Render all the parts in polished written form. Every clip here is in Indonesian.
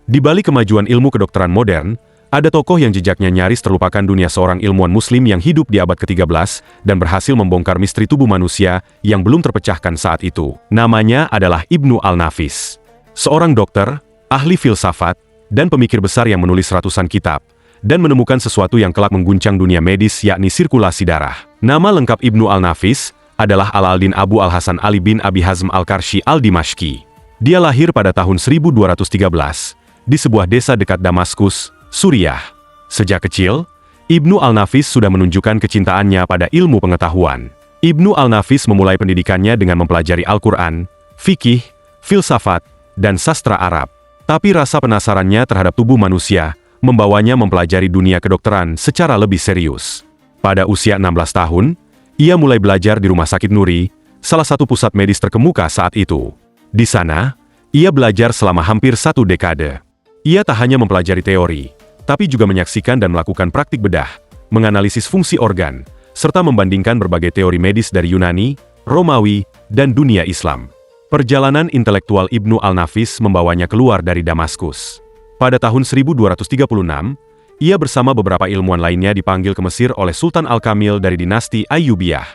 Di balik kemajuan ilmu kedokteran modern, ada tokoh yang jejaknya nyaris terlupakan dunia, seorang ilmuwan muslim yang hidup di abad ke-13 dan berhasil membongkar misteri tubuh manusia yang belum terpecahkan saat itu. Namanya adalah Ibnu Al-Nafis. Seorang dokter, ahli filsafat, dan pemikir besar yang menulis ratusan kitab, dan menemukan sesuatu yang kelak mengguncang dunia medis, yakni sirkulasi darah. Nama lengkap Ibnu Al-Nafis adalah Al-Aldin Abu Al-Hasan Ali bin Abi Hazm Al-Karshi Al-Dimashqi. Dia lahir pada tahun 1213, di sebuah desa dekat Damaskus, Suriah. Sejak kecil, Ibnu Al-Nafis sudah menunjukkan kecintaannya pada ilmu pengetahuan. Ibnu Al-Nafis memulai pendidikannya dengan mempelajari Al-Quran, fikih, filsafat, dan sastra Arab. Tapi rasa penasarannya terhadap tubuh manusia membawanya mempelajari dunia kedokteran secara lebih serius. Pada usia 16 tahun, ia mulai belajar di Rumah Sakit Nuri, salah satu pusat medis terkemuka saat itu. Di sana, ia belajar selama hampir 1 dekade. Ia tak hanya mempelajari teori, tapi juga menyaksikan dan melakukan praktik bedah, menganalisis fungsi organ, serta membandingkan berbagai teori medis dari Yunani, Romawi, dan dunia Islam. Perjalanan intelektual Ibnu Al-Nafis membawanya keluar dari Damaskus. Pada tahun 1236, ia bersama beberapa ilmuwan lainnya dipanggil ke Mesir oleh Sultan Al-Kamil dari dinasti Ayyubiyah,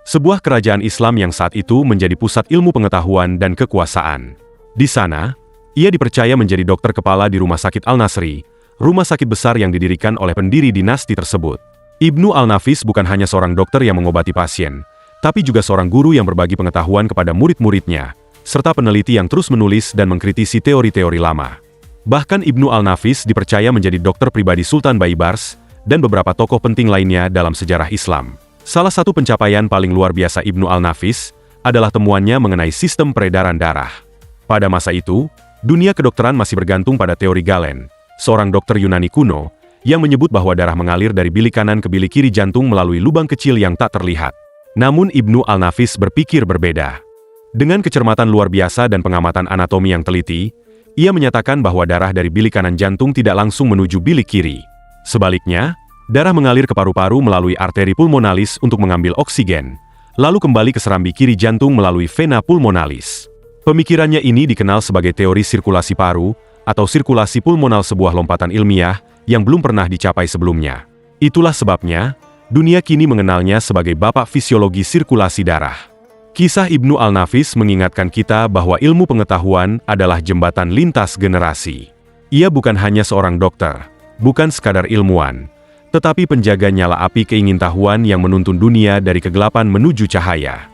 sebuah kerajaan Islam yang saat itu menjadi pusat ilmu pengetahuan dan kekuasaan. Di sana, ia dipercaya menjadi dokter kepala di Rumah Sakit Al-Nasri, rumah sakit besar yang didirikan oleh pendiri dinasti tersebut. Ibnu Al-Nafis bukan hanya seorang dokter yang mengobati pasien, tapi juga seorang guru yang berbagi pengetahuan kepada murid-muridnya, serta peneliti yang terus menulis dan mengkritisi teori-teori lama. Bahkan Ibnu Al-Nafis dipercaya menjadi dokter pribadi Sultan Baibars dan beberapa tokoh penting lainnya dalam sejarah Islam. Salah satu pencapaian paling luar biasa Ibnu Al-Nafis adalah temuannya mengenai sistem peredaran darah. Pada masa itu, dunia kedokteran masih bergantung pada teori Galen, seorang dokter Yunani kuno, yang menyebut bahwa darah mengalir dari bilik kanan ke bilik kiri jantung melalui lubang kecil yang tak terlihat. Namun Ibnu Al-Nafis berpikir berbeda. Dengan kecermatan luar biasa dan pengamatan anatomi yang teliti, ia menyatakan bahwa darah dari bilik kanan jantung tidak langsung menuju bilik kiri. Sebaliknya, darah mengalir ke paru-paru melalui arteri pulmonalis untuk mengambil oksigen, lalu kembali ke serambi kiri jantung melalui vena pulmonalis. Pemikirannya ini dikenal sebagai teori sirkulasi paru, atau sirkulasi pulmonal, sebuah lompatan ilmiah yang belum pernah dicapai sebelumnya. Itulah sebabnya, dunia kini mengenalnya sebagai bapak fisiologi sirkulasi darah. Kisah Ibnu Al-Nafis mengingatkan kita bahwa ilmu pengetahuan adalah jembatan lintas generasi. Ia bukan hanya seorang dokter, bukan sekadar ilmuwan, tetapi penjaga nyala api keingintahuan yang menuntun dunia dari kegelapan menuju cahaya.